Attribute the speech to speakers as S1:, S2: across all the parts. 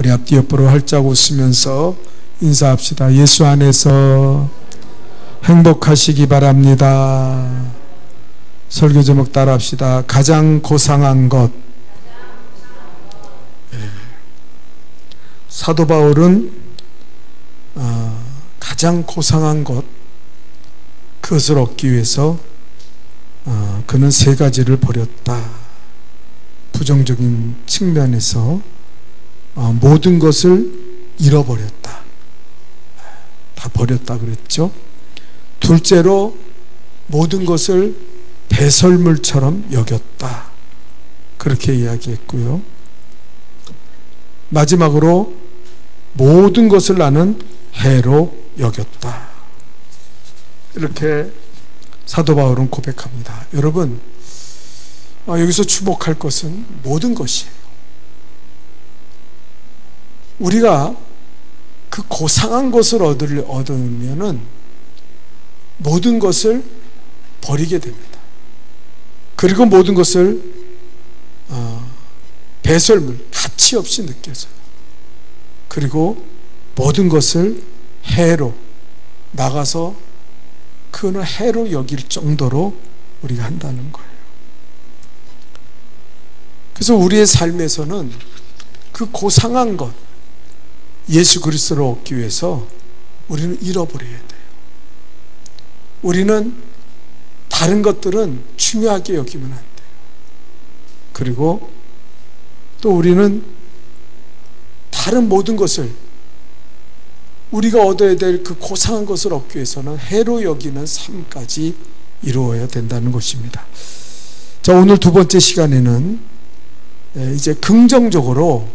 S1: 우리 앞뒤 옆으로 활짝 웃으면서 인사합시다. 예수 안에서 행복하시기 바랍니다. 설교 제목 따라합시다. 가장 고상한 것. 사도 바울은 가장 고상한 것, 그것을 얻기 위해서 그는 세 가지를 버렸다. 부정적인 측면에서 모든 것을 잃어버렸다. 다 버렸다 그랬죠. 둘째로 모든 것을 배설물처럼 여겼다. 그렇게 이야기했고요. 마지막으로 모든 것을 나는 해로 여겼다. 이렇게 사도 바울은 고백합니다. 여러분, 여기서 주목할 것은 모든 것이에요. 우리가 그 고상한 것을 얻으면은 모든 것을 버리게 됩니다. 그리고 모든 것을 배설물, 가치 없이 느껴져요. 그리고 모든 것을 해로 나가서 그는 해로 여길 정도로 우리가 한다는 거예요. 그래서 우리의 삶에서는 그 고상한 것, 예수 그리스도를 얻기 위해서 우리는 잃어버려야 돼요. 우리는 다른 것들은 중요하게 여기면 안 돼요. 그리고 또 우리는 다른 모든 것을, 우리가 얻어야 될 그 고상한 것을 얻기 위해서는 해로 여기는 삶까지 이루어야 된다는 것입니다. 자, 오늘 두 번째 시간에는 이제 긍정적으로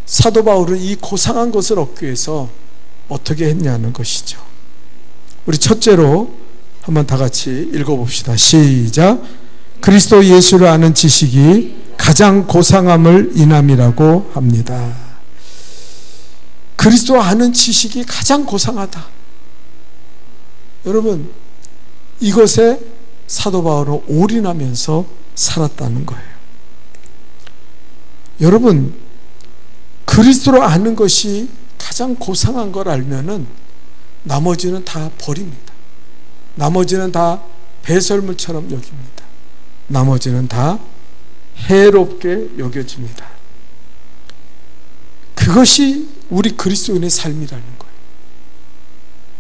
S1: 사도 바울은 이 고상한 것을 얻기 위해서 어떻게 했냐는 것이죠. 우리 첫째로 한번 다 같이 읽어봅시다. 시작. 그리스도 예수를 아는 지식이 가장 고상함을 인함이라고 합니다. 그리스도 아는 지식이 가장 고상하다. 여러분, 이것에 사도 바울은 올인하면서 살았다는 거예요. 여러분, 그리스도를 아는 것이 가장 고상한 걸 알면은 나머지는 다 버립니다. 나머지는 다 배설물처럼 여깁니다. 나머지는 다 해롭게 여겨집니다. 그것이 우리 그리스도인의 삶이라는 거예요.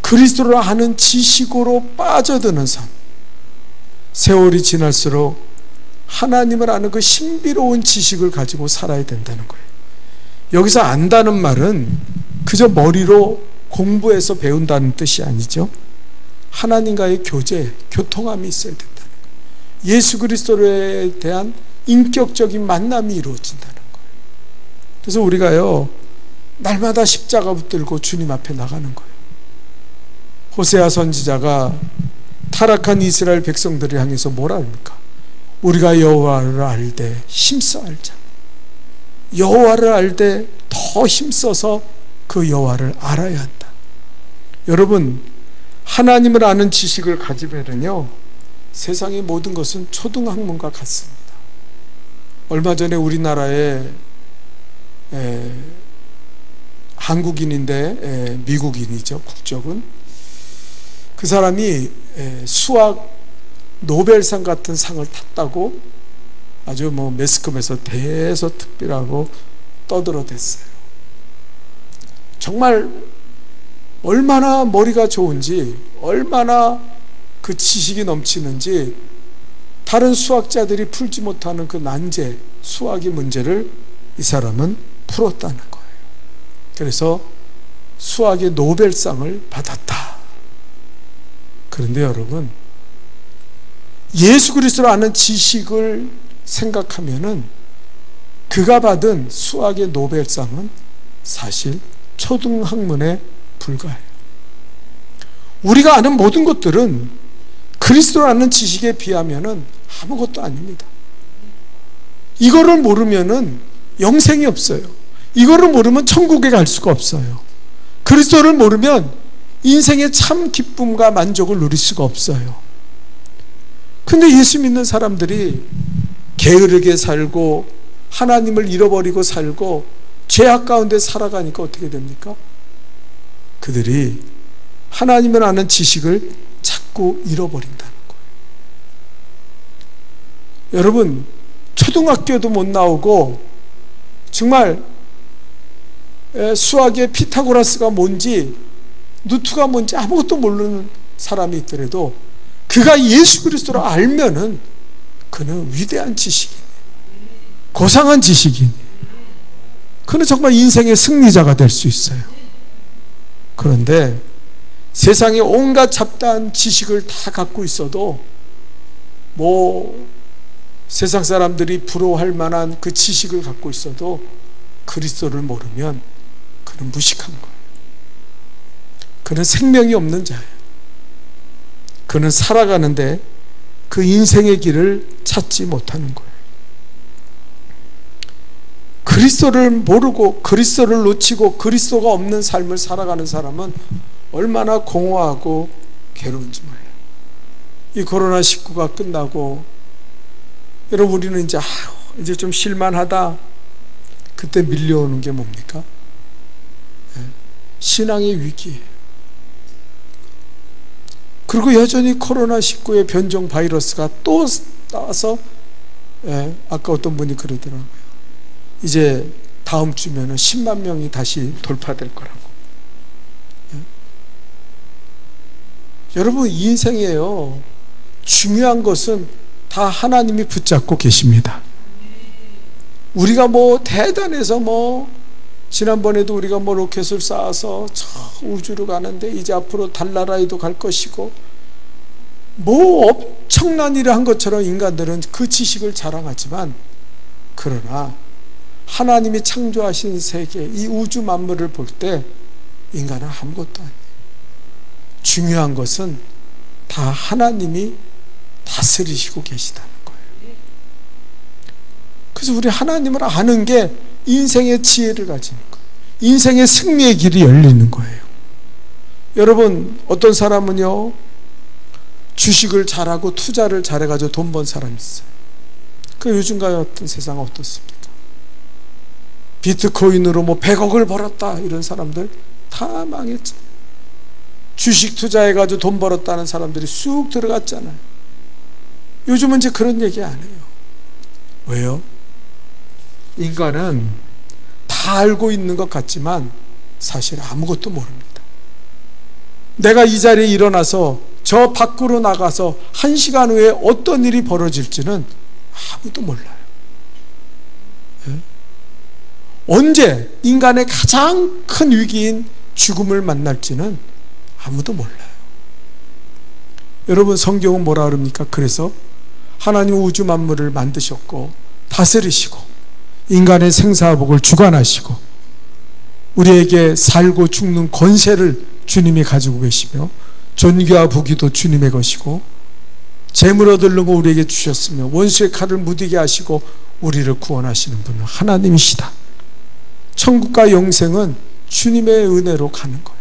S1: 그리스도를 아는 지식으로 빠져드는 삶. 세월이 지날수록 하나님을 아는 그 신비로운 지식을 가지고 살아야 된다는 거예요. 여기서 안다는 말은 그저 머리로 공부해서 배운다는 뜻이 아니죠. 하나님과의 교제, 교통함이 있어야 된다는 거예요. 예수 그리스도에 대한 인격적인 만남이 이루어진다는 거예요. 그래서 우리가요, 날마다 십자가 붙들고 주님 앞에 나가는 거예요. 호세아 선지자가 타락한 이스라엘 백성들을 향해서 뭐라 합니까? 우리가 여호와를 알되 힘써 알자. 여호와를 알되 더 힘써서 그 여호와를 알아야 한다. 여러분, 하나님을 아는 지식을 가지면요, 세상의 모든 것은 초등학문과 같습니다. 얼마 전에 우리나라에 한국인인데 미국인이죠, 국적은. 그 사람이 수학 노벨상 같은 상을 탔다고 아주 매스컴에서 대서특필하고 떠들어댔어요. 정말 얼마나 머리가 좋은지, 얼마나 그 지식이 넘치는지 다른 수학자들이 풀지 못하는 그 난제, 수학의 문제를 이 사람은 풀었다는 거예요. 그래서 수학의 노벨상을 받았다. 그런데 여러분, 예수 그리스도를 아는 지식을 생각하면은 그가 받은 수학의 노벨상은 사실 초등학문에 불과해요. 우리가 아는 모든 것들은 그리스도를 아는 지식에 비하면은 아무것도 아닙니다. 이거를 모르면은 영생이 없어요. 이거를 모르면 천국에 갈 수가 없어요. 그리스도를 모르면 인생의 참 기쁨과 만족을 누릴 수가 없어요. 근데 예수 믿는 사람들이 게으르게 살고 하나님을 잃어버리고 살고 죄악 가운데 살아가니까 어떻게 됩니까? 그들이 하나님을 아는 지식을 자꾸 잃어버린다는 거예요. 여러분, 초등학교도 못 나오고 정말 수학의 피타고라스가 뭔지 누트가 뭔지 아무것도 모르는 사람이 있더라도 그가 예수 그리스도를 알면은 그는 위대한 지식이에요. 고상한 지식이에요. 그는 정말 인생의 승리자가 될 수 있어요. 그런데 세상에 온갖 잡다한 지식을 다 갖고 있어도 세상 사람들이 부러워할 만한 그 지식을 갖고 있어도 그리스도를 모르면 그는 무식한 거예요. 그는 생명이 없는 자예요. 그는 살아가는데 그 인생의 길을 찾지 못하는 거예요. 그리스도를 모르고 그리스도를 놓치고 그리스도가 없는 삶을 살아가는 사람은 얼마나 공허하고 괴로운지 몰라요. 이 코로나19가 끝나고 여러분, 우리는 이제 좀 쉴만하다. 그때 밀려오는 게 뭡니까? 신앙의 위기예요. 그리고 여전히 코로나19의 변종 바이러스가 또 나와서 아까 어떤 분이 그러더라고요. 이제 다음 주면은 10만 명이 다시 돌파될 거라고. 여러분, 인생이에요. 중요한 것은 다 하나님이 붙잡고 계십니다. 우리가 대단해서 지난번에도 우리가 로켓을 쏴서 저 우주로 가는데 이제 앞으로 달나라에도 갈 것이고 엄청난 일을 한 것처럼 인간들은 그 지식을 자랑하지만, 그러나 하나님이 창조하신 세계, 이 우주 만물을 볼 때 인간은 아무것도 아니에요. 중요한 것은 다 하나님이 다스리시고 계시다는 거예요. 그래서 우리 하나님을 아는 게 인생의 지혜를 가지는 거예요. 인생의 승리의 길이 열리는 거예요. 여러분, 어떤 사람은요, 주식을 잘하고 투자를 잘해가지고 돈 번 사람이 있어요. 그 요즘 같은 세상은 어떻습니까? 비트코인으로 100억을 벌었다, 이런 사람들 다 망했죠. 주식 투자해가지고 돈 벌었다는 사람들이 쑥 들어갔잖아요. 요즘은 이제 그런 얘기 안 해요. 왜요? 인간은 다 알고 있는 것 같지만 사실 아무것도 모릅니다. 내가 이 자리에 일어나서 저 밖으로 나가서 1시간 후에 어떤 일이 벌어질지는 아무도 몰라요. 언제 인간의 가장 큰 위기인 죽음을 만날지는 아무도 몰라요. 여러분, 성경은 뭐라 그럽니까? 그래서 하나님 우주 만물을 만드셨고 다스리시고 인간의 생사복을 주관하시고 우리에게 살고 죽는 권세를 주님이 가지고 계시며 존귀와 부귀도 주님의 것이고 재물 얻으려는 거 우리에게 주셨으며 원수의 칼을 무디게 하시고 우리를 구원하시는 분은 하나님이시다. 천국과 영생은 주님의 은혜로 가는 거예요.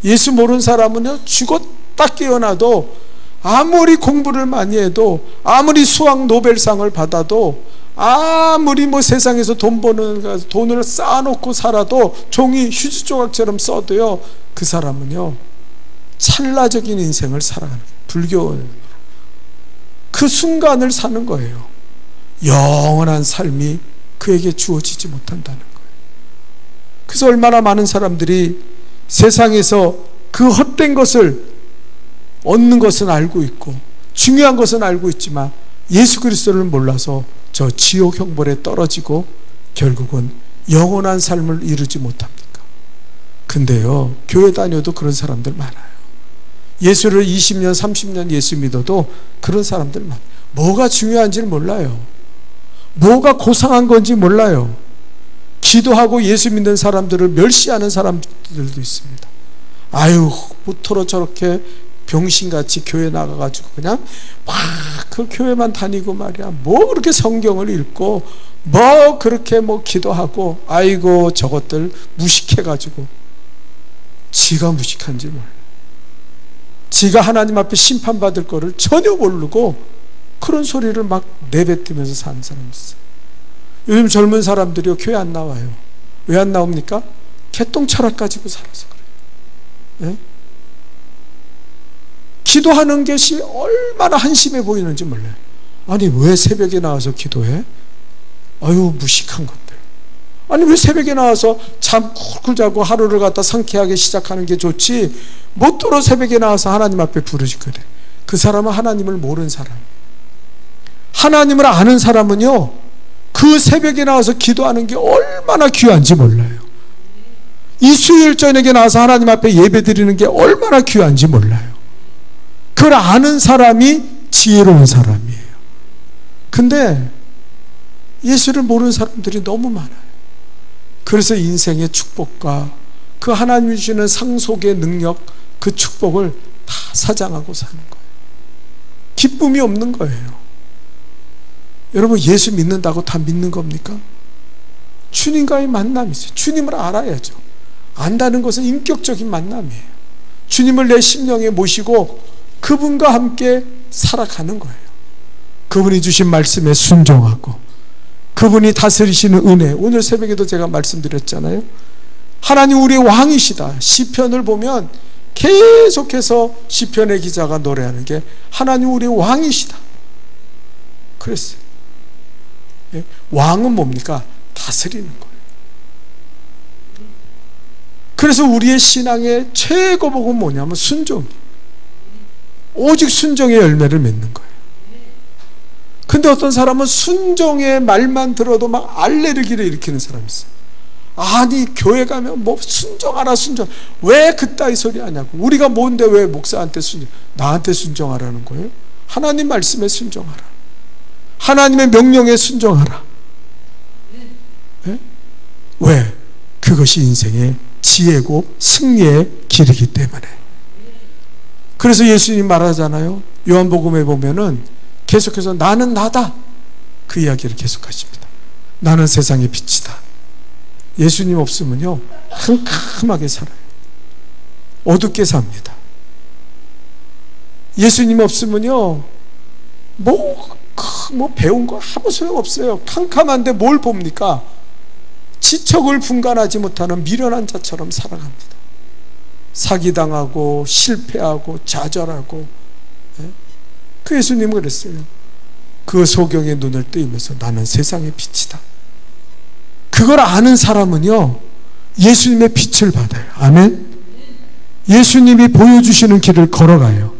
S1: 예수 모르는 사람은요, 죽었다 깨어나도 아무리 공부를 많이 해도 아무리 수학 노벨상을 받아도 아무리 세상에서 돈 버는 돈을 쌓아놓고 살아도 종이 휴지 조각처럼 써도요, 그 사람은요 찰나적인 인생을 살아가는 거예요. 불교 그 순간을 사는 거예요. 영원한 삶이 그에게 주어지지 못한다는 거예요. 그래서 얼마나 많은 사람들이 세상에서 그 헛된 것을 얻는 것은 알고 있고 중요한 것은 알고 있지만 예수 그리스도를 몰라서 저 지옥 형벌에 떨어지고 결국은 영원한 삶을 이루지 못합니까? 근데요, 교회 다녀도 그런 사람들 많아요. 예수를 20년 30년 예수 믿어도 그런 사람들 많아요. 뭐가 중요한지를 몰라요. 뭐가 고상한 건지 몰라요. 기도하고 예수 믿는 사람들을 멸시하는 사람들도 있습니다. 아유, 무토로 저렇게 병신같이 교회 나가가지고 그냥 막 그 교회만 다니고 말이야. 뭐 그렇게 성경을 읽고 뭐 그렇게 기도하고, 아이고 저것들 무식해가지고. 지가 무식한지 몰라. 지가 하나님 앞에 심판받을 거를 전혀 모르고 그런 소리를 막 내뱉으면서 사는 사람이 있어요. 요즘 젊은 사람들이요, 교회 안 나와요. 왜 안 나옵니까? 개똥 철학 가지고 살아서 그래요. 예? 기도하는 것이 얼마나 한심해 보이는지 몰라요. 아니 왜 새벽에 나와서 기도해? 아유 무식한 것들. 아니 왜 새벽에 나와서 잠 쿨쿨 자고 하루를 갖다 상쾌하게 시작하는 게 좋지, 못도로 새벽에 나와서 하나님 앞에 부르짖거려. 그 사람은 하나님을 모르는 사람이에요. 하나님을 아는 사람은요, 그 새벽에 나와서 기도하는 게 얼마나 귀한지 몰라요. 이 수요일 저녁에 나와서 하나님 앞에 예배 드리는 게 얼마나 귀한지 몰라요. 그걸 아는 사람이 지혜로운 사람이에요. 근데 예수를 모르는 사람들이 너무 많아요. 그래서 인생의 축복과 그 하나님이 주시는 상속의 능력, 그 축복을 다 사장하고 사는 거예요. 기쁨이 없는 거예요. 여러분, 예수 믿는다고 다 믿는 겁니까? 주님과의 만남이 있어요. 주님을 알아야죠. 안다는 것은 인격적인 만남이에요. 주님을 내 심령에 모시고 그분과 함께 살아가는 거예요. 그분이 주신 말씀에 순종하고, 그분이 다스리시는 은혜, 오늘 새벽에도 제가 말씀드렸잖아요. 하나님 우리의 왕이시다. 시편을 보면 계속해서 시편의 기자가 노래하는 게 하나님 우리의 왕이시다 그랬어요. 왕은 뭡니까? 다스리는 거예요. 그래서 우리의 신앙의 최고복은 뭐냐면 순종이에요. 오직 순종의 열매를 맺는 거예요. 근데 어떤 사람은 순종의 말만 들어도 막 알레르기를 일으키는 사람이 있어요. 아니 교회 가면 뭐 순종하라 순종, 왜 그따위 소리 하냐고. 우리가 뭔데 왜 목사한테 순종, 나한테 순종하라는 거예요? 하나님 말씀에 순종하라, 하나님의 명령에 순종하라. 네? 왜? 그것이 인생의 지혜고 승리의 길이기 때문에. 그래서 예수님 말하잖아요. 요한복음에 보면은 계속해서 나는 나다, 그 이야기를 계속하십니다. 나는 세상의 빛이다. 예수님 없으면요 캄캄하게 살아요. 어둡게 삽니다. 예수님 없으면요 뭐 배운 거 아무 소용없어요. 캄캄한데 뭘 봅니까? 지척을 분간하지 못하는 미련한 자처럼 살아갑니다. 사기당하고 실패하고 좌절하고. 그 예수님은 그랬어요. 그 소경의 눈을 뜨이면서 나는 세상의 빛이다. 그걸 아는 사람은요 예수님의 빛을 받아요. 아멘. 예수님이 보여주시는 길을 걸어가요.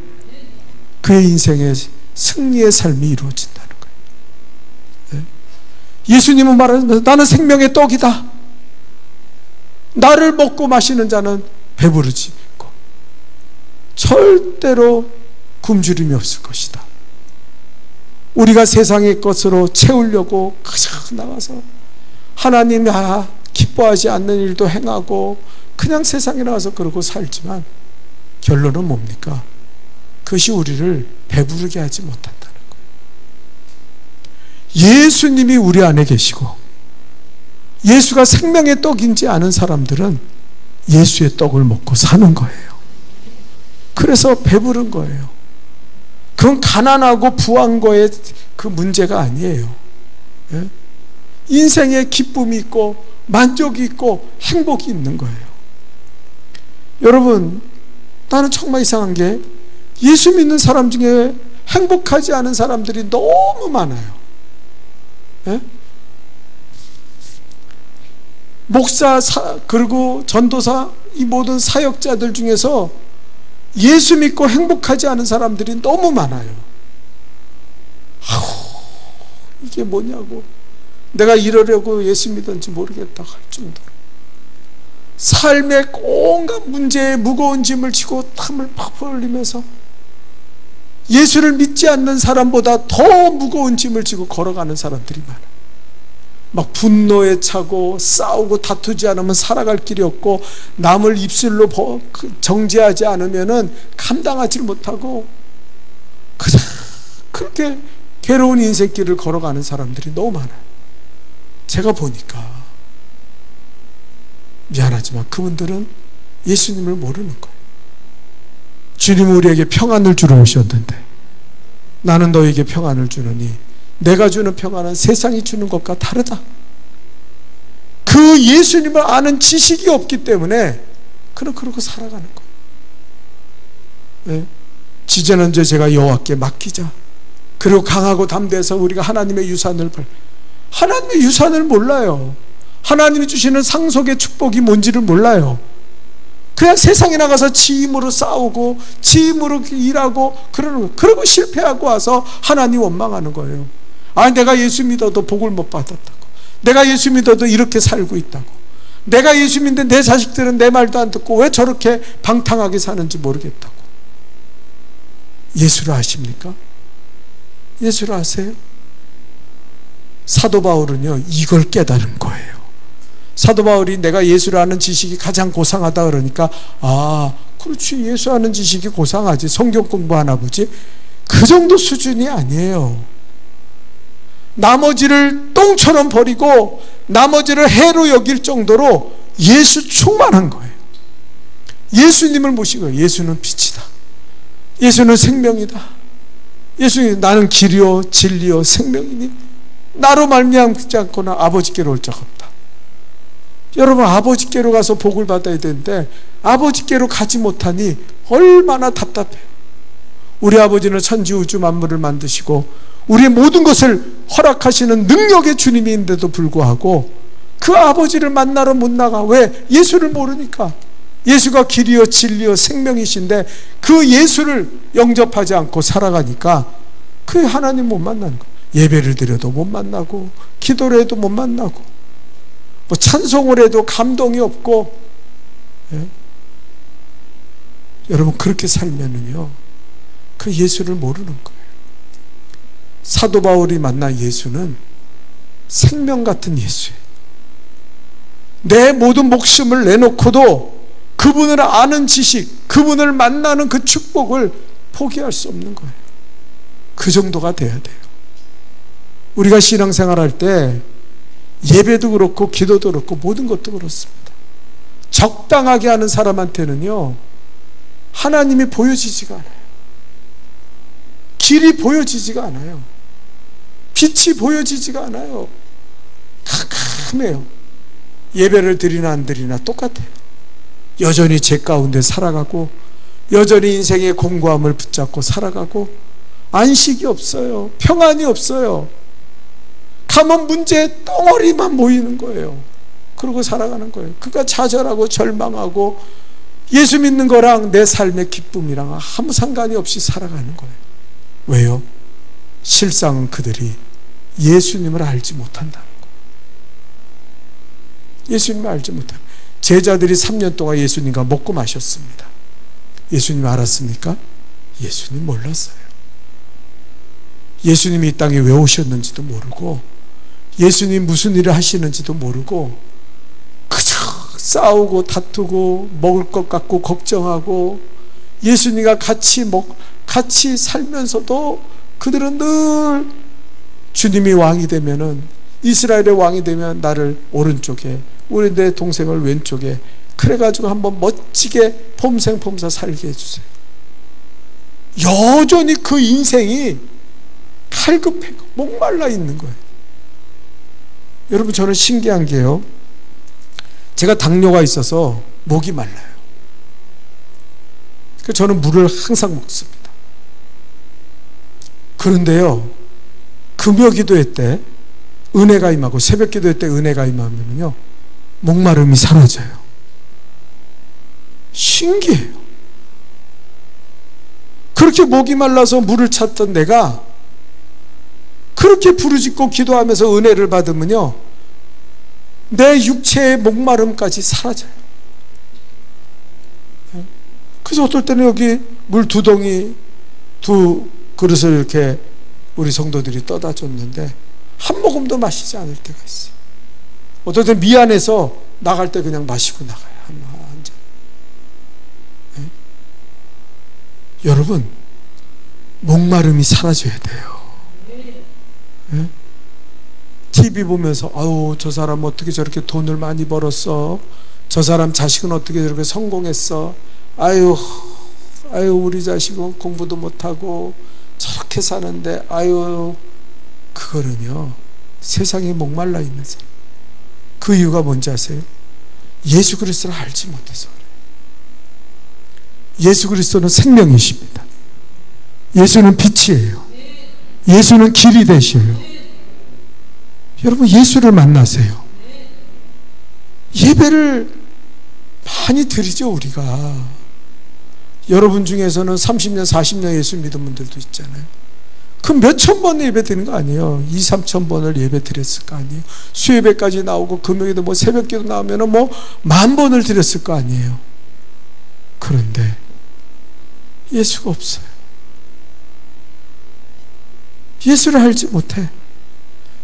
S1: 그의 인생의 승리의 삶이 이루어진다는 거예요. 예수님은 말하면서 나는 생명의 떡이다. 나를 먹고 마시는 자는 배부르지 않고 절대로 굶주림이 없을 것이다. 우리가 세상의 것으로 채우려고 그저 나가서 하나님 기뻐하지 않는 일도 행하고 그냥 세상에 나와서 그러고 살지만 결론은 뭡니까? 그것이 우리를 배부르게 하지 못한다는 거예요. 예수님이 우리 안에 계시고 예수가 생명의 떡인지 아는 사람들은 예수의 떡을 먹고 사는 거예요. 그래서 배부른 거예요. 그건 가난하고 부한 거에 그 문제가 아니에요. 예? 인생에 기쁨이 있고 만족이 있고 행복이 있는 거예요. 여러분, 나는 정말 이상한 게 예수 믿는 사람 중에 행복하지 않은 사람들이 너무 많아요. 예? 목사, 그리고 전도사, 이 모든 사역자들 중에서 예수 믿고 행복하지 않은 사람들이 너무 많아요. 이게 뭐냐고, 내가 이러려고 예수 믿었는지 모르겠다 할 정도로 삶의 온갖 문제에 무거운 짐을 지고 땀을 팍팍 흘리면서 예수를 믿지 않는 사람보다 더 무거운 짐을 지고 걸어가는 사람들이 많아요. 막 분노에 차고 싸우고 다투지 않으면 살아갈 길이 없고 남을 입술로 정죄하지 않으면 감당하지 못하고 그렇게 괴로운 인생길을 걸어가는 사람들이 너무 많아요. 제가 보니까 미안하지만 그분들은 예수님을 모르는 거예요. 주님은 우리에게 평안을 주러 오셨는데 나는 너에게 평안을 주노니 내가 주는 평안은 세상이 주는 것과 다르다. 그 예수님을 아는 지식이 없기 때문에 그는 그러고 살아가는 거예요. 네? 지전언제 제가 여호와께 맡기자. 그리고 강하고 담대해서 우리가 하나님의 유산을 하나님의 유산을 몰라요. 하나님이 주시는 상속의 축복이 뭔지를 몰라요. 그냥 세상에 나가서 지 힘으로 싸우고 지 힘으로 일하고 그러는 거예요. 그러고 실패하고 와서 하나님 원망하는 거예요. 아니 내가 예수 믿어도 복을 못 받았다고, 내가 예수 믿어도 이렇게 살고 있다고, 내가 예수 믿는데 내 자식들은 내 말도 안 듣고 왜 저렇게 방탕하게 사는지 모르겠다고. 예수를 아십니까? 예수를 아세요? 사도 바울은요 이걸 깨달은 거예요. 사도 바울이 내가 예수를 아는 지식이 가장 고상하다 그러니까, 아 그렇지, 예수 아는 지식이 고상하지, 성경 공부하나 보지, 그 정도 수준이 아니에요. 나머지를 똥처럼 버리고 나머지를 해로 여길 정도로 예수 충만한 거예요. 예수님을 모시고, 예수는 빛이다, 예수는 생명이다, 예수님 나는 길이요 진리요 생명이니 나로 말미암지 않고는 아버지께로 올 자가 없다. 여러분, 아버지께로 가서 복을 받아야 되는데 아버지께로 가지 못하니 얼마나 답답해요. 우리 아버지는 천지 우주 만물을 만드시고 우리의 모든 것을 허락하시는 능력의 주님인데도 불구하고 그 아버지를 만나러 못 나가. 왜? 예수를 모르니까. 예수가 길이요 진리요 생명이신데 그 예수를 영접하지 않고 살아가니까 그 하나님 못 만나는 거예요. 예배를 드려도 못 만나고 기도를 해도 못 만나고 뭐 찬송을 해도 감동이 없고. 예? 여러분, 그렇게 살면은요 그 예수를 모르는 거예요. 사도 바울이 만난 예수는 생명 같은 예수예요. 내 모든 목숨을 내놓고도 그분을 아는 지식, 그분을 만나는 그 축복을 포기할 수 없는 거예요. 그 정도가 돼야 돼요. 우리가 신앙생활할 때 예배도 그렇고 기도도 그렇고 모든 것도 그렇습니다. 적당하게 하는 사람한테는요 하나님이 보여지지가 않아요. 길이 보여지지가 않아요. 빛이 보여지지가 않아요. 캄캄해요. 예배를 드리나 안 드리나 똑같아요. 여전히 죄 가운데 살아가고 여전히 인생의 공고함을 붙잡고 살아가고 안식이 없어요. 평안이 없어요. 가면 문제의 덩어리만 모이는 거예요. 그러고 살아가는 거예요. 그러니까 좌절하고 절망하고 예수 믿는 거랑 내 삶의 기쁨이랑 아무 상관이 없이 살아가는 거예요. 왜요? 실상은 그들이 예수님을 알지 못한다는 거예요. 예수님을 알지 못한다. 제자들이 3년 동안 예수님과 먹고 마셨습니다. 예수님 알았습니까? 예수님 몰랐어요. 예수님이 이 땅에 왜 오셨는지도 모르고 예수님 무슨 일을 하시는지도 모르고 그저 싸우고 다투고 먹을 것 갖고 걱정하고 예수님과 같이 살면서도 그들은 늘 주님이 왕이 되면은, 이스라엘의 왕이 되면 나를 오른쪽에, 우리 내 동생을 왼쪽에, 그래가지고 한번 멋지게 폼생폼사 살게 해주세요. 여전히 그 인생이 칼급해 목말라 있는 거예요. 여러분, 저는 신기한 게요, 제가 당뇨가 있어서 목이 말라요. 그래서 저는 물을 항상 먹습니다. 그런데요, 금요기도회 때 은혜가 임하고 새벽기도회 때 은혜가 임하면요 목마름이 사라져요. 신기해요. 그렇게 목이 말라서 물을 찾던 내가 그렇게 부르짖고 기도하면서 은혜를 받으면요 내 육체의 목마름까지 사라져요. 그래서 어떨 때는 여기 물 2동이 2 그릇을 이렇게 우리 성도들이 떠다 줬는데 한 모금도 마시지 않을 때가 있어요. 어떨 때 미안해서 나갈 때 그냥 마시고 나가요. 한 잔. 네? 여러분, 목마름이 사라져야 돼요. 네? TV 보면서 아유 저 사람 어떻게 저렇게 돈을 많이 벌었어, 저 사람 자식은 어떻게 저렇게 성공했어, 아유 우리 자식은 공부도 못하고 저렇게 사는데 아유, 그거는요 세상에 목말라 있는 사람, 그 이유가 뭔지 아세요? 예수 그리스도를 알지 못해서 그래요. 예수 그리스도는 생명이십니다. 예수는 빛이에요. 예수는 길이 되셔요. 여러분, 예수를 만나세요. 예배를 많이 드리죠, 우리가. 여러분 중에서는 30년, 40년 예수 믿은 분들도 있잖아요. 그 몇천 번 예배 드리는 거 아니에요. 2, 3천 번을 예배 드렸을 거 아니에요. 수예배까지 나오고 금요일에도 뭐 새벽기도 나오면 뭐 10,000번을 드렸을 거 아니에요. 그런데 예수가 없어요. 예수를 알지 못해.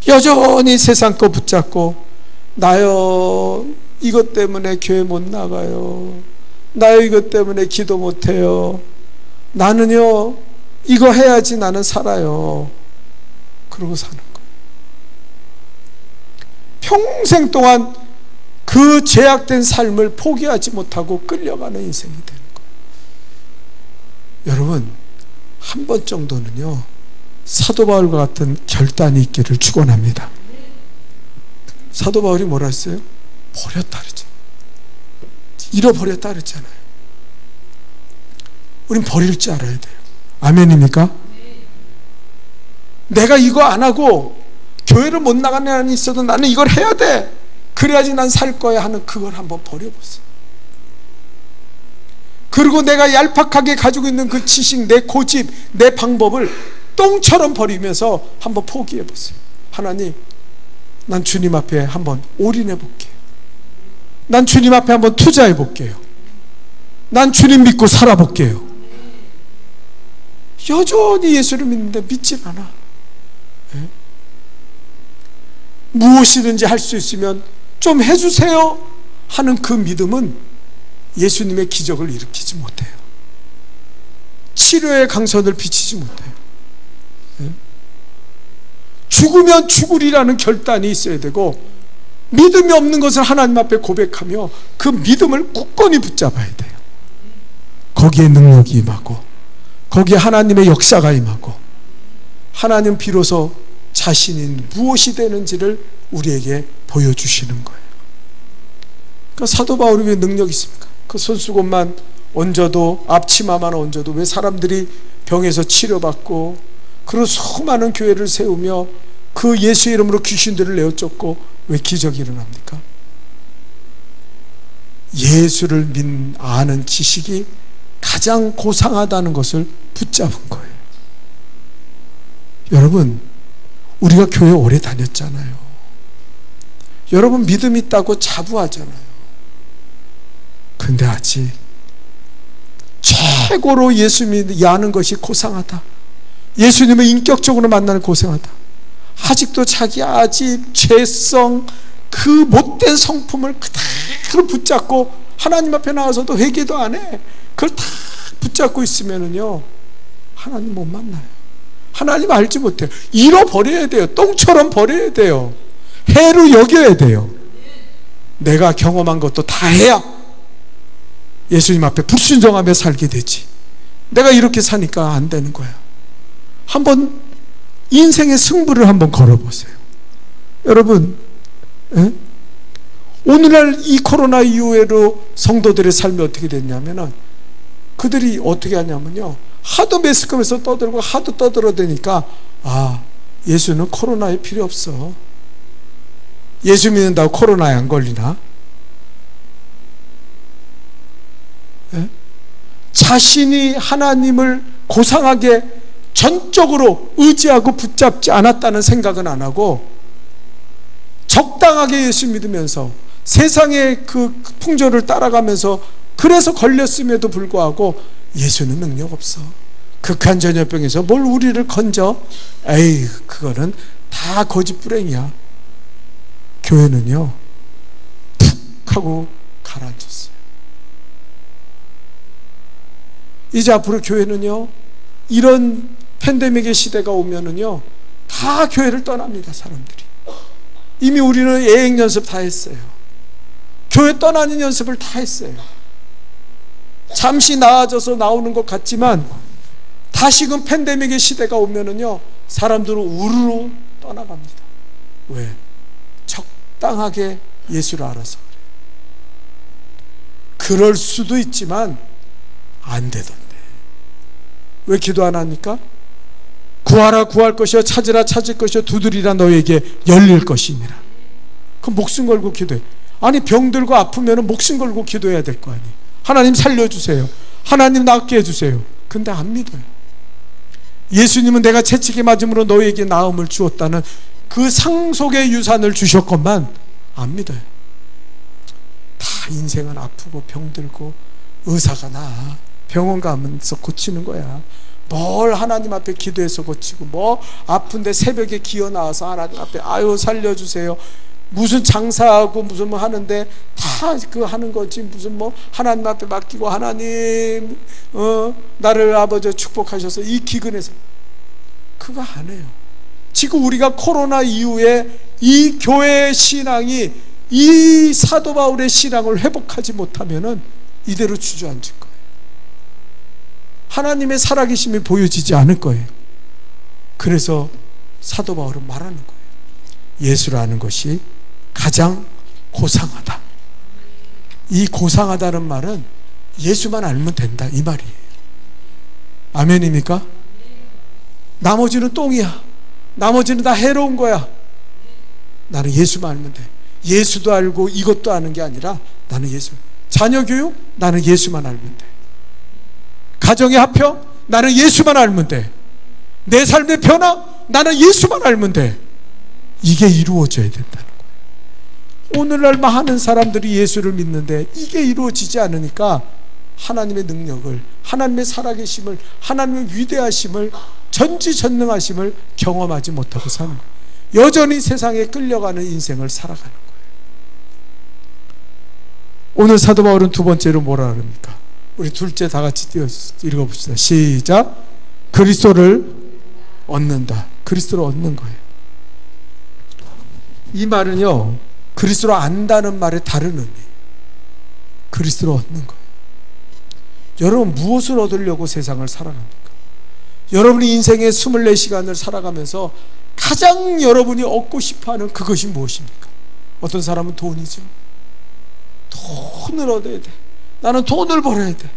S1: 여전히 세상 거 붙잡고, 나요 이것 때문에 교회 못 나가요, 나요 이것 때문에 기도 못해요, 나는요 이거 해야지 나는 살아요, 그러고 사는 거예요. 평생 동안 그 죄악된 삶을 포기하지 못하고 끌려가는 인생이 되는 거예요. 여러분, 한 번 정도는요 사도 바울과 같은 결단이 있기를 축원합니다. 사도 바울이 뭐라 했어요? 버렸다 그랬잖아요. 잃어버렸다 그랬잖아요. 우린 버릴 줄 알아야 돼요. 아멘입니까? 내가 이거 안 하고 교회를 못 나가는 한이 있어도 나는 이걸 해야 돼, 그래야지 난 살 거야 하는 그걸 한번 버려보세요. 그리고 내가 얄팍하게 가지고 있는 그 지식, 내 고집, 내 방법을 똥처럼 버리면서 한번 포기해 보세요. 하나님, 난 주님 앞에 한번 올인해 볼게요. 난 주님 앞에 한번 투자해 볼게요. 난 주님 믿고 살아 볼게요. 여전히 예수를 믿는데 믿질 않아. 네? 무엇이든지 할 수 있으면 좀 해주세요 하는 그 믿음은 예수님의 기적을 일으키지 못해요. 치료의 강선을 비치지 못해요. 네? 죽으면 죽으리라는 결단이 있어야 되고, 믿음이 없는 것을 하나님 앞에 고백하며 그 믿음을 굳건히 붙잡아야 돼요. 거기에 능력이 임하고, 거기에 하나님의 역사가 임하고, 하나님 비로소 자신이 무엇이 되는지를 우리에게 보여주시는 거예요. 그러니까 사도 바울이 왜 능력이 있습니까? 그 손수건만 얹어도, 앞치마만 얹어도 왜 사람들이 병에서 치료받고, 그리고 수많은 교회를 세우며 그 예수의 이름으로 귀신들을 내어쫓고 왜 기적이 일어납니까? 예수를 아는 지식이 가장 고상하다는 것을 붙잡은 거예요. 여러분, 우리가 교회 오래 다녔잖아요. 여러분, 믿음 있다고 자부하잖아요. 근데 아직 최고로 예수 믿는 것이 고상하다, 예수님을 인격적으로 만나는 고생하다, 아직도 자기 아직 죄성, 그 못된 성품을 그대로 붙잡고 하나님 앞에 나와서도 회개도 안 해, 그걸 다 붙잡고 있으면은요 하나님 못 만나요. 하나님 알지 못해요. 잃어버려야 돼요. 똥처럼 버려야 돼요. 해로 여겨야 돼요. 내가 경험한 것도 다 해야 예수님 앞에 불순종하며 살게 되지. 내가 이렇게 사니까 안 되는 거야. 한번 인생의 승부를 한번 걸어보세요. 여러분, 오늘날 이 코로나 이후로 성도들의 삶이 어떻게 됐냐면은, 그들이 어떻게 하냐면요, 하도 매스컴에서 떠들고 하도 떠들어대니까, 아, 예수는 코로나에 필요 없어, 예수 믿는다고 코로나에 안 걸리나? 예? 자신이 하나님을 고상하게 전적으로 의지하고 붙잡지 않았다는 생각은 안 하고, 적당하게 예수 믿으면서 세상의 그 풍조를 따라가면서, 그래서 걸렸음에도 불구하고 예수는 능력 없어, 극한 전염병에서 뭘 우리를 건져, 에이 그거는 다 거짓부랭이야. 교회는요 푹 하고 가라앉았어요. 이제 앞으로 교회는요, 이런 팬데믹의 시대가 오면은요 다 교회를 떠납니다. 사람들이 이미 우리는 예행 연습 다 했어요. 교회 떠나는 연습을 다 했어요. 잠시 나아져서 나오는 것 같지만 다시금 팬데믹의 시대가 오면은요 사람들은 우르르 떠나갑니다. 왜? 적당하게 예수를 알아서 그래. 그럴 수도 있지만 안 되던데. 왜 기도 안 합니까? 구하라 구할 것이요 찾으라 찾을 것이요 두드리라 너에게 열릴 것이니라. 그럼 목숨 걸고 기도해. 아니 병들고 아프면 목숨 걸고 기도해야 될 거 아니에요. 하나님 살려주세요. 하나님 낫게 해주세요. 근데 안 믿어요. 예수님은 내가 채찍에 맞음으로 너에게 나음을 주었다는 그 상속의 유산을 주셨건만 안 믿어요. 다 인생은 아프고 병들고 의사가 나 병원 가면서 고치는 거야. 뭘 하나님 앞에 기도해서 고치고, 뭐 아픈데 새벽에 기어 나와서 하나님 앞에 아유 살려주세요 무슨 장사하고 무슨 뭐 하는데 다 그 하는 거지. 무슨 뭐 하나님 앞에 맡기고 하나님 나를 아버지 축복하셔서 이 기근에서 그거 안 해요. 지금 우리가 코로나 이후에 이 교회의 신앙이 이 사도 바울의 신앙을 회복하지 못하면은 이대로 주저앉을 거예요. 하나님의 살아계심이 보여지지 않을 거예요. 그래서 사도 바울은 말하는 거예요. 예수라는 것이 가장 고상하다. 이 고상하다는 말은 예수만 알면 된다 이 말이에요. 아멘입니까? 나머지는 똥이야. 나머지는 다 해로운 거야. 나는 예수만 알면 돼. 예수도 알고 이것도 아는 게 아니라 나는 예수. 자녀 교육? 나는 예수만 알면 돼. 가정의 합평? 나는 예수만 알면 돼. 내 삶의 변화? 나는 예수만 알면 돼. 이게 이루어져야 된다는 거예요. 오늘날 많은 사람들이 예수를 믿는데 이게 이루어지지 않으니까 하나님의 능력을, 하나님의 살아계심을, 하나님의 위대하심을, 전지전능하심을 경험하지 못하고 사는 거예요. 여전히 세상에 끌려가는 인생을 살아가는 거예요. 오늘 사도 바울은 두 번째로 뭐라 그럽니까? 우리 둘째 다 같이 읽어봅시다. 시작. 그리스도를 얻는다. 그리스도를 얻는 거예요. 이 말은요, 그리스도를 안다는 말의 다른 의미예요. 그리스도를 얻는 거예요. 여러분 무엇을 얻으려고 세상을 살아갑니까? 여러분이 인생의 24시간을 살아가면서 가장 여러분이 얻고 싶어하는 그것이 무엇입니까? 어떤 사람은 돈이죠. 돈을 얻어야 돼. 나는 돈을 벌어야 돼.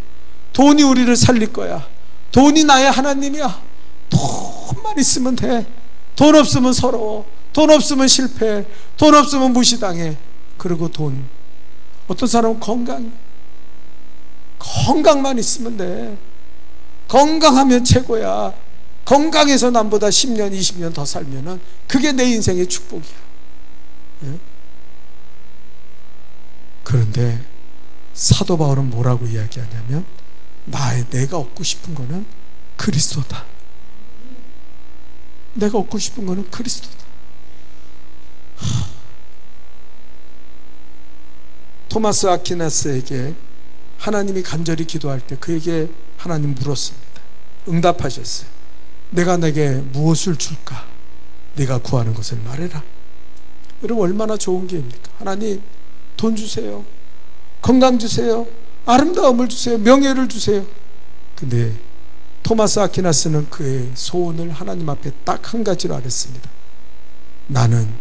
S1: 돈이 우리를 살릴 거야. 돈이 나의 하나님이야. 돈만 있으면 돼. 돈 없으면 서러워. 돈 없으면 실패해. 돈 없으면 무시당해. 그리고 돈. 어떤 사람은 건강만 있으면 돼. 건강하면 최고야. 건강해서 남보다 10년 20년 더 살면은 그게 내 인생의 축복이야. 예? 그런데 사도 바울은 뭐라고 이야기하냐면 내가 얻고 싶은 거는 그리스도다. 내가 얻고 싶은 거는 그리스도다. 토마스 아퀴나스에게 하나님이 간절히 기도할 때 그에게 하나님 물었습니다. 응답하셨어요. 내가 내게 무엇을 줄까? 네가 구하는 것을 말해라. 여러분 얼마나 좋은 기회입니까? 하나님 돈 주세요. 건강 주세요. 아름다움을 주세요. 명예를 주세요. 근데 토마스 아퀴나스는 그의 소원을 하나님 앞에 딱 한 가지로 알았습니다. 나는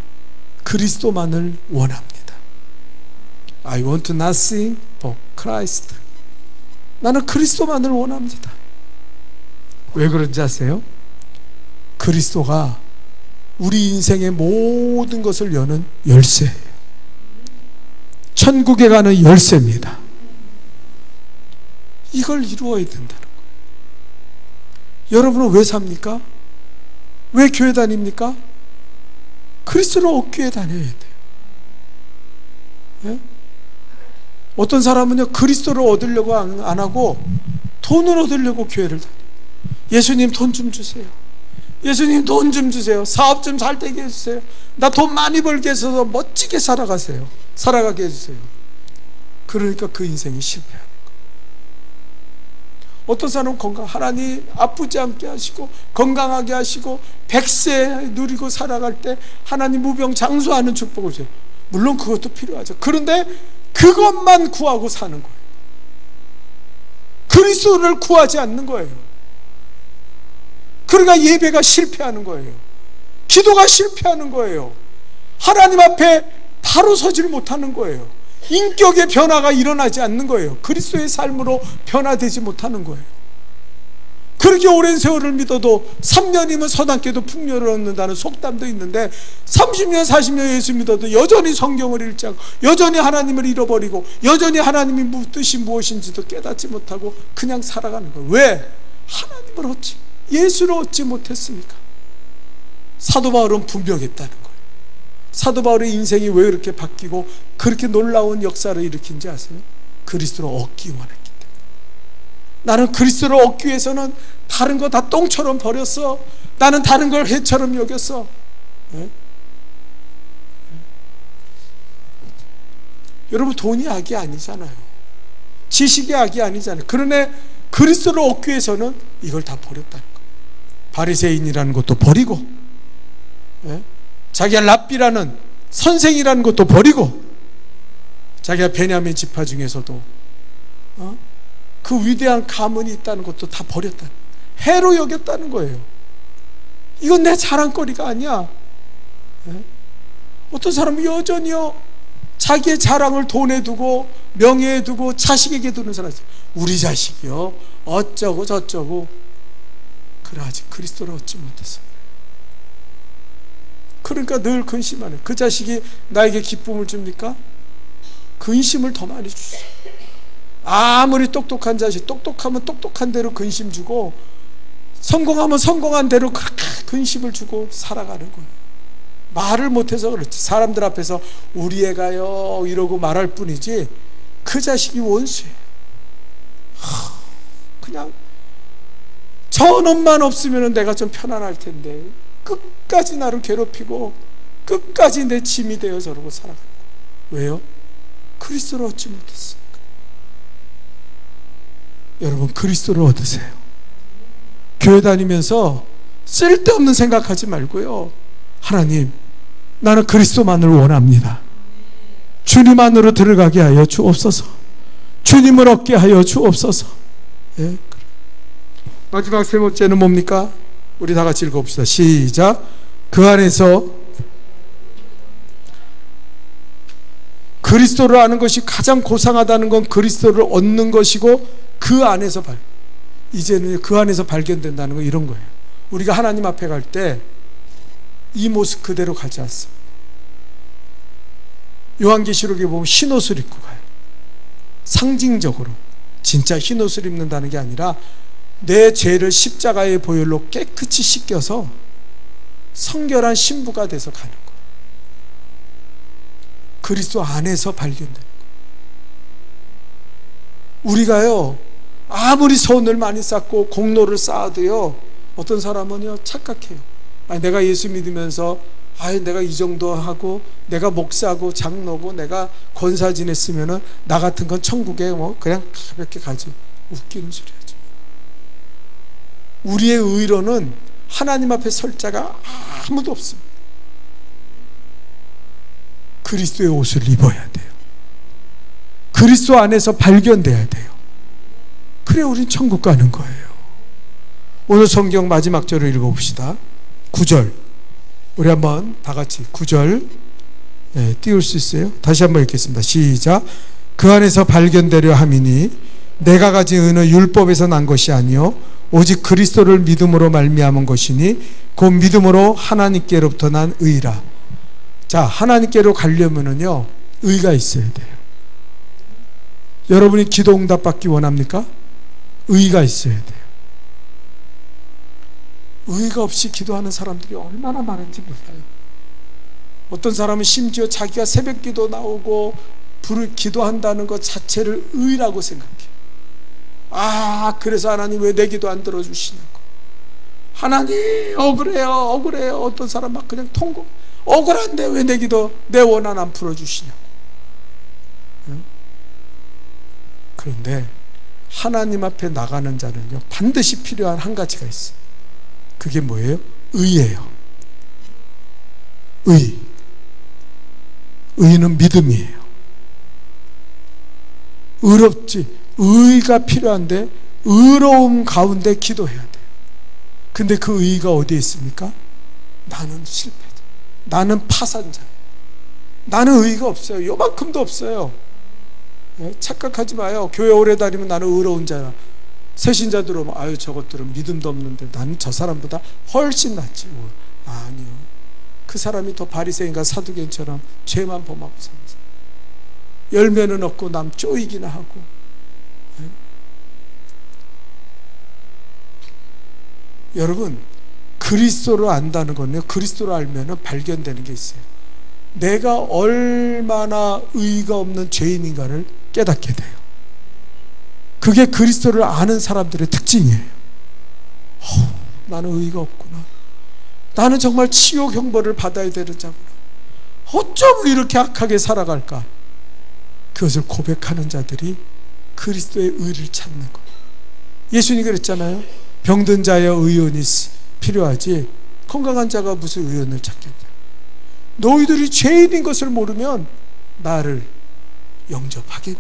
S1: 그리스도만을 원합니다. I want nothing but Christ. 나는 그리스도만을 원합니다. 왜 그런지 아세요? 그리스도가 우리 인생의 모든 것을 여는 열쇠예요. 천국에 가는 열쇠입니다. 이걸 이루어야 된다는 거예요. 여러분은 왜 삽니까? 왜 교회 다닙니까? 그리스도를 얻기 위해 다녀야 돼요. 예? 어떤 사람은요 그리스도를 얻으려고 안 하고 돈을 얻으려고 교회를 다녀요. 예수님 돈 좀 주세요. 예수님 돈 좀 주세요. 사업 좀 잘 되게 해주세요. 나 돈 많이 벌게 해서 멋지게 살아가게 해주세요. 그러니까 그 인생이 실패하는 거예요. 어떤 사람은 하나님 아프지 않게 하시고 건강하게 하시고 100세 누리고 살아갈 때 하나님 무병장수하는 축복을 줘요. 물론 그것도 필요하죠. 그런데 그것만 구하고 사는 거예요. 그리스도를 구하지 않는 거예요. 그러니까 예배가 실패하는 거예요. 기도가 실패하는 거예요. 하나님 앞에 바로 서지를 못하는 거예요. 인격의 변화가 일어나지 않는 거예요. 그리스도의 삶으로 변화되지 못하는 거예요. 그렇게 오랜 세월을 믿어도 3년이면 서당께도 풍요를 얻는다는 속담도 있는데 30년 40년 예수 믿어도 여전히 성경을 읽지 않고 여전히 하나님을 잃어버리고 여전히 하나님의 뜻이 무엇인지도 깨닫지 못하고 그냥 살아가는 거예요. 왜? 하나님을 얻지, 예수를 얻지 못했으니까. 사도 바울은 분명했다는 거예요. 사도 바울의 인생이 왜 이렇게 바뀌고 그렇게 놀라운 역사를 일으킨지 아세요? 그리스도를 얻기 원했기 때문에. 나는 그리스도를 얻기 위해서는 다른 거 다 똥처럼 버렸어. 나는 다른 걸 해처럼 여겼어. 네? 여러분, 돈이 악이 아니잖아요. 지식이 악이 아니잖아요. 그러나 그리스도를 얻기 위해서는 이걸 다 버렸다는 거예요. 바리새인이라는 것도 버리고, 네? 자기가 랍비라는 선생이라는 것도 버리고, 자기가 베냐민 지파 중에서도 그 위대한 가문이 있다는 것도 다 버렸다는, 해로 여겼다는 거예요. 이건 내 자랑거리가 아니야. 네? 어떤 사람은 여전히요 자기의 자랑을 돈에 두고 명예에 두고 자식에게 두는 사람이 있어요. 우리 자식이요 어쩌고 저쩌고. 그래, 아직 그리스도를 얻지 못했어. 그러니까 늘 근심하네. 그 자식이 나에게 기쁨을 줍니까? 근심을 더 많이 주죠. 아무리 똑똑한 자식, 똑똑하면 똑똑한 대로 근심 주고, 성공하면 성공한 대로 그렇게 근심을 주고 살아가는 거예요. 말을 못해서 그렇지. 사람들 앞에서 우리 애가요 이러고 말할 뿐이지 그 자식이 원수예요. 그냥 저놈만 없으면 내가 좀 편안할 텐데 끝까지 나를 괴롭히고 끝까지 내 짐이 되어 저러고 살아가는 거예요. 왜요? 그리스도를 얻지 못했으니까. 여러분, 그리스도를 얻으세요. 교회 다니면서 쓸데없는 생각하지 말고요, 하나님, 나는 그리스도만을 원합니다. 주님 안으로 들어가게 하여 주옵소서. 주님을 얻게 하여 주옵소서. 예, 그래. 마지막 세 번째는 뭡니까? 우리 다 같이 읽어봅시다. 시작. 그 안에서 그리스도를 아는 것이 가장 고상하다는 건 그리스도를 얻는 것이고, 그 안에서 이제는 그 안에서 발견된다는 건 이런 거예요. 우리가 하나님 앞에 갈 때 이 모습 그대로 가지 않습니다. 요한계시록에 보면 흰옷을 입고 가요. 상징적으로. 진짜 흰옷을 입는다는 게 아니라 내 죄를 십자가의 보혈로 깨끗이 씻겨서 성결한 신부가 돼서 가는 거예요. 그리스도 안에서 발견되는 거예요. 우리가요 아무리 선을 많이 쌓고 공로를 쌓아도요, 어떤 사람은요 착각해요. 아니, 내가 예수 믿으면서 내가 이 정도 하고 내가 목사고 장로고 내가 권사 지냈으면은 나 같은 건 천국에 뭐 그냥 가볍게 가지. 웃기는 소리 하죠. 우리의 의로는 하나님 앞에 설 자가 아무도 없습니다. 그리스도의 옷을 입어야 돼요. 그리스도 안에서 발견돼야 돼요. 그래 우린 천국 가는 거예요. 오늘 성경 마지막 절을 읽어봅시다. 9절. 우리 한번 다 같이 9절 띄울 수 있어요? 다시 한번 읽겠습니다. 시작. 그 안에서 발견되려 함이니 내가 가진 의는 율법에서 난 것이 아니요 오직 그리스도를 믿음으로 말미암은 것이니 곧 믿음으로 하나님께로부터 난 의라. 자, 하나님께로 가려면은요 의가 있어야 돼요. 여러분이 기도 응답 받기 원합니까? 의가 있어야 돼요. 의가 없이 기도하는 사람들이 얼마나 많은지 몰라요. 어떤 사람은 심지어 자기가 새벽 기도 나오고 기도한다는 것 자체를 의라고 생각해요. 그래서 하나님 왜 내 기도 안 들어주시냐고. 하나님 억울해요. 어떤 사람 막 그냥 통곡, 억울한데 왜 내 기도, 내 원한 안 풀어주시냐고. 응? 그런데 하나님 앞에 나가는 자는요 반드시 필요한 한 가지가 있어요. 그게 뭐예요? 의예요. 의는 믿음이에요. 의가 필요한데 의로움 가운데 기도해야 돼요. 근데 그 의가 어디에 있습니까? 나는 실패자, 나는 파산자예요, 나는 의의가 없어요. 요만큼도 없어요. 착각하지 마요. 교회 오래 다니면 나는 의로운 자라. 새신자 들어오면 아유 저것들은 믿음도 없는데 나는 저 사람보다 훨씬 낫지. 아니요. 그 사람이 더 바리새인과 사두개인처럼 죄만 범하고 사는 사람. 열매는 없고 남 쪼이기나 하고. 여러분, 그리스도를 안다는 건요, 그리스도를 알면 발견되는 게 있어요. 내가 얼마나 의의가 없는 죄인인가를 깨닫게 돼요. 그게 그리스도를 아는 사람들의 특징이에요. 나는 의의가 없구나. 나는 정말 치욕 형벌을 받아야 되는 자구나. 어쩜 이렇게 악하게 살아갈까? 그것을 고백하는 자들이 그리스도의 의를 찾는 거예요. 예수님이 그랬잖아요. 병든 자의 의원이 필요하지 건강한 자가 무슨 의원을 찾겠냐. 너희들이 죄인인 것을 모르면 나를 영접하겠냐.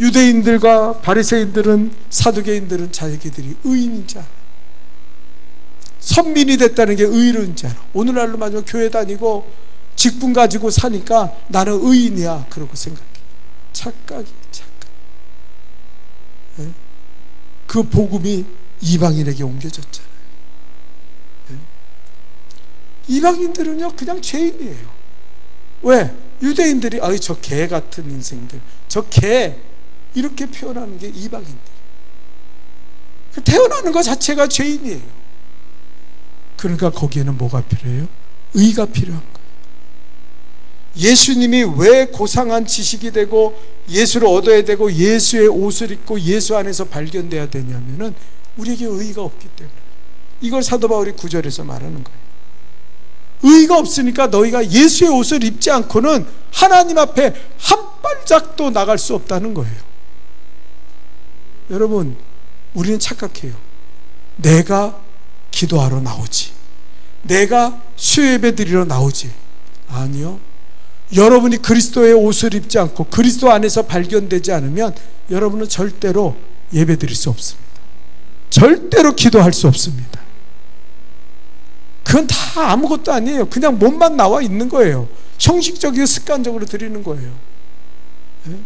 S1: 유대인들과 바리새인들은, 사두개인들은 자기들이 의인인 줄 알아. 선민이 됐다는 게 의로운 줄 알아. 오늘날로 마저 교회 다니고 직분 가지고 사니까 나는 의인이야 그러고 생각해. 착각이 착각. 네? 그 복음이 이방인에게 옮겨졌잖아요. 네? 이방인들은요 그냥 죄인이에요. 왜? 유대인들이 아이 저 개 같은 인생들, 저 개 이렇게 표현하는 게 이방인들. 태어나는 것 자체가 죄인이에요. 그러니까 거기에는 뭐가 필요해요? 의가 필요한 거예요. 예수님이 왜 고상한 지식이 되고 예수를 얻어야 되고 예수의 옷을 입고 예수 안에서 발견돼야 되냐면은 우리에게 의의가 없기 때문에. 이걸 사도 바울이 9절에서 말하는 거예요. 의의가 없으니까 너희가 예수의 옷을 입지 않고는 하나님 앞에 한 발짝도 나갈 수 없다는 거예요. 여러분, 우리는 착각해요. 내가 기도하러 나오지, 내가 수요예배 드리러 나오지. 아니요. 여러분이 그리스도의 옷을 입지 않고 그리스도 안에서 발견되지 않으면 여러분은 절대로 예배 드릴 수 없습니다. 절대로 기도할 수 없습니다. 그건 다 아무것도 아니에요. 그냥 몸만 나와 있는 거예요. 형식적이고 습관적으로 드리는 거예요. 네?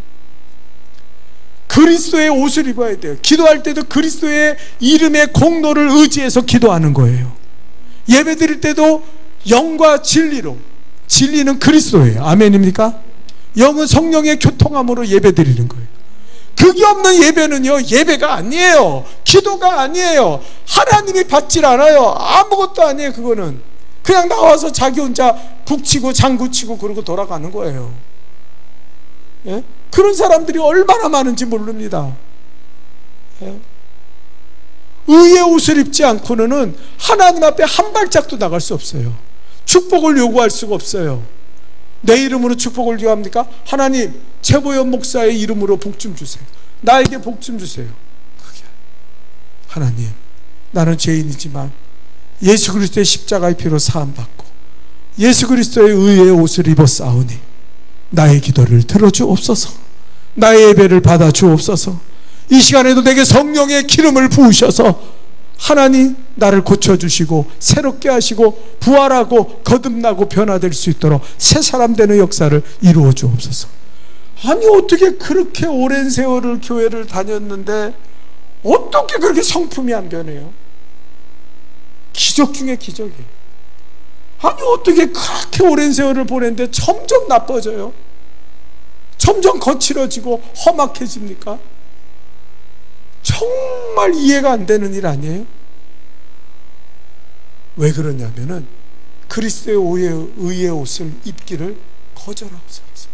S1: 그리스도의 옷을 입어야 돼요. 기도할 때도 그리스도의 이름의 공로를 의지해서 기도하는 거예요. 예배 드릴 때도 영과 진리로. 진리는 그리스도예요. 아멘입니까? 영은 성령의 교통함으로 예배 드리는 거예요. 그게 없는 예배는요, 예배가 아니에요. 기도가 아니에요. 하나님이 받질 않아요. 아무것도 아니에요. 그거는 그냥 나와서 자기 혼자 북치고 장구치고 그러고 돌아가는 거예요. 예? 그런 사람들이 얼마나 많은지 모릅니다. 예? 의의 옷을 입지 않고는 하나님 앞에 한 발짝도 나갈 수 없어요. 축복을 요구할 수가 없어요. 내 이름으로 축복을 요구합니까? 하나님, 최보연 목사의 이름으로 복 좀 주세요. 나에게 복 좀 주세요. 그게 하나님, 나는 죄인이지만 예수 그리스도의 십자가의 피로 사함받고 예수 그리스도의 의의 옷을 입었사오니 나의 기도를 들어주옵소서. 나의 예배를 받아주옵소서. 이 시간에도 내게 성령의 기름을 부으셔서 하나님 나를 고쳐주시고 새롭게 하시고 부활하고 거듭나고 변화될 수 있도록 새 사람 되는 역사를 이루어 주옵소서. 아니 어떻게 그렇게 오랜 세월을 교회를 다녔는데 어떻게 그렇게 성품이 안 변해요? 기적 중에 기적이에요. 아니 어떻게 그렇게 오랜 세월을 보냈는데 점점 나빠져요? 점점 거칠어지고 험악해집니까? 정말 이해가 안 되는 일 아니에요? 왜 그러냐면은 그리스도의 의의 옷을 입기를 거절하고 살았습니다.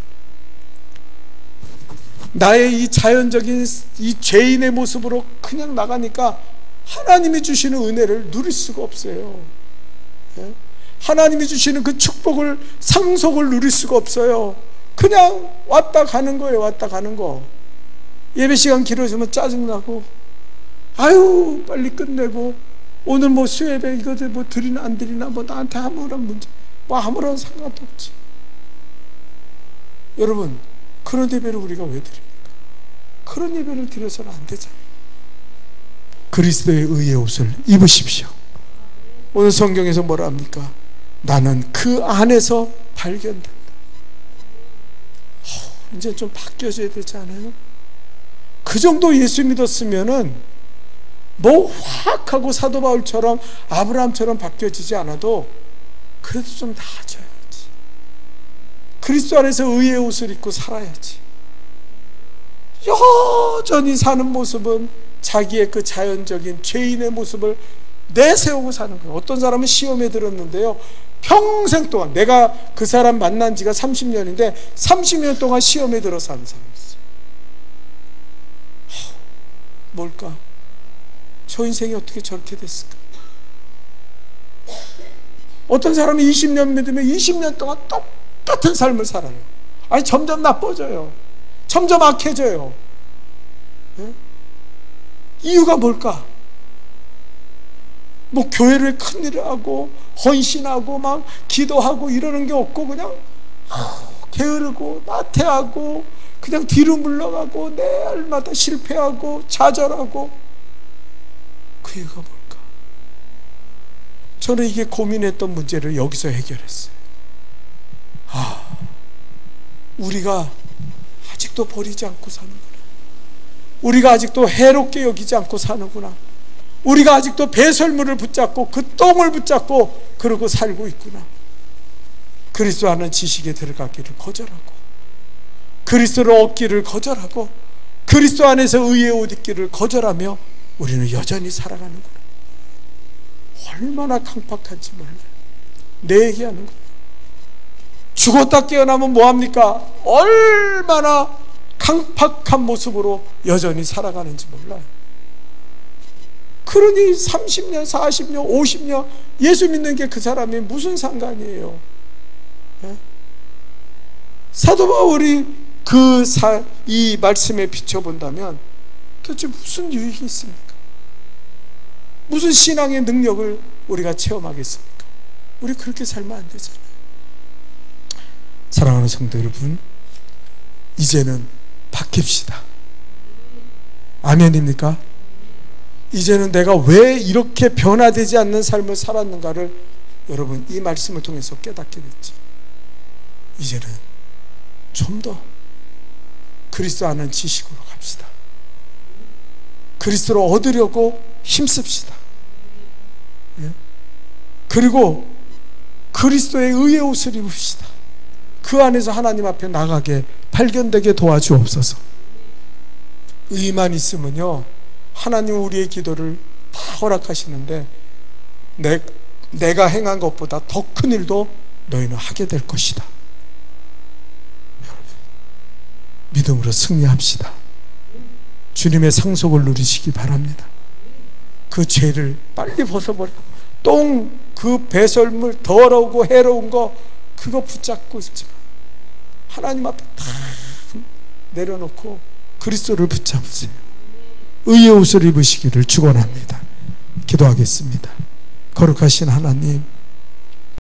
S1: 나의 이 자연적인 이 죄인의 모습으로 그냥 나가니까 하나님이 주시는 은혜를 누릴 수가 없어요. 하나님이 주시는 그 축복을, 상속을 누릴 수가 없어요. 그냥 왔다 가는 거예요. 왔다 가는 거. 예배 시간 길어지면 짜증나고, 아유 빨리 끝내고, 오늘 뭐 수예배 이거 뭐 드리나 안 드리나 뭐 나한테 아무런 문제, 뭐 아무런 상관도 없지. 여러분, 그런 예배를 우리가 왜 드립니까? 그런 예배를 드려서는 안 되잖아요. 그리스도의 의의 옷을 입으십시오. 오늘 성경에서 뭐라 합니까? 나는 그 안에서 발견된다. 이제 좀 바뀌어져야 되지 않아요? 그 정도 예수 믿었으면은 뭐 확 하고 사도 바울처럼 아브라함처럼 바뀌어지지 않아도 그래도 좀 나아져야지. 그리스도 안에서 의의 옷을 입고 살아야지. 여전히 사는 모습은 자기의 그 자연적인 죄인의 모습을 내세우고 사는 거예요. 어떤 사람은 시험에 들었는데요, 평생 동안, 내가 그 사람 만난 지가 30년인데 30년 동안 시험에 들어 사는 사람이 있어요. 뭘까? 저 인생이 어떻게 저렇게 됐을까? 어떤 사람이 20년 믿으면 20년 동안 똑같은 삶을 살아요. 아니, 점점 나빠져요. 점점 악해져요. 네? 이유가 뭘까? 뭐 교회를 큰일을 하고 헌신하고 막 기도하고 이러는 게 없고 그냥 게으르고 나태하고 그냥 뒤로 물러가고 매일마다 실패하고 좌절하고, 그 이유가 뭘까? 저는 이게 고민했던 문제를 여기서 해결했어요. 우리가 아직도 버리지 않고 사는구나. 우리가 아직도 해롭게 여기지 않고 사는구나. 우리가 아직도 배설물을 붙잡고 그 똥을 붙잡고 그러고 살고 있구나. 그리스도 아는 지식에 들어가기를 거절하고, 그리스도를 얻기를 거절하고, 그리스도 안에서 의의 옷 입기를 거절하며 우리는 여전히 살아가는구나. 얼마나 강팍한지 몰라요. 내 얘기하는 거예요. 죽었다 깨어나면 뭐합니까? 얼마나 강팍한 모습으로 여전히 살아가는지 몰라요. 그러니 30년, 40년, 50년 예수 믿는 게 그 사람이 무슨 상관이에요? 네? 사도 바울이 이 말씀에 비춰본다면 도대체 무슨 유익이 있습니까? 무슨 신앙의 능력을 우리가 체험하겠습니까? 우리 그렇게 살면 안 되잖아요. 사랑하는 성도 여러분, 이제는 바뀝시다. 아멘입니까? 이제는 내가 왜 이렇게 변화되지 않는 삶을 살았는가를 여러분 이 말씀을 통해서 깨닫게 됐죠. 이제는 좀 더 그리스도 아는 지식으로 갑시다. 그리스도를 얻으려고 힘씁시다. 예? 그리고 그리스도의 의의 옷을 입읍시다. 그 안에서 하나님 앞에 나가게 발견되게 도와주옵소서. 의만 있으면요, 하나님 우리의 기도를 다 허락하시는데 내가 행한 것보다 더 큰 일도 너희는 하게 될 것이다. 여러분, 믿음으로 승리합시다. 주님의 상속을 누리시기 바랍니다. 그 죄를 빨리 벗어버리고 그 배설물 더러우고 해로운 거 그거 붙잡고 있지 마. 하나님 앞에 다 내려놓고 그리스도를 붙잡으세요. 의의 옷을 입으시기를 축원합니다. 기도하겠습니다. 거룩하신 하나님,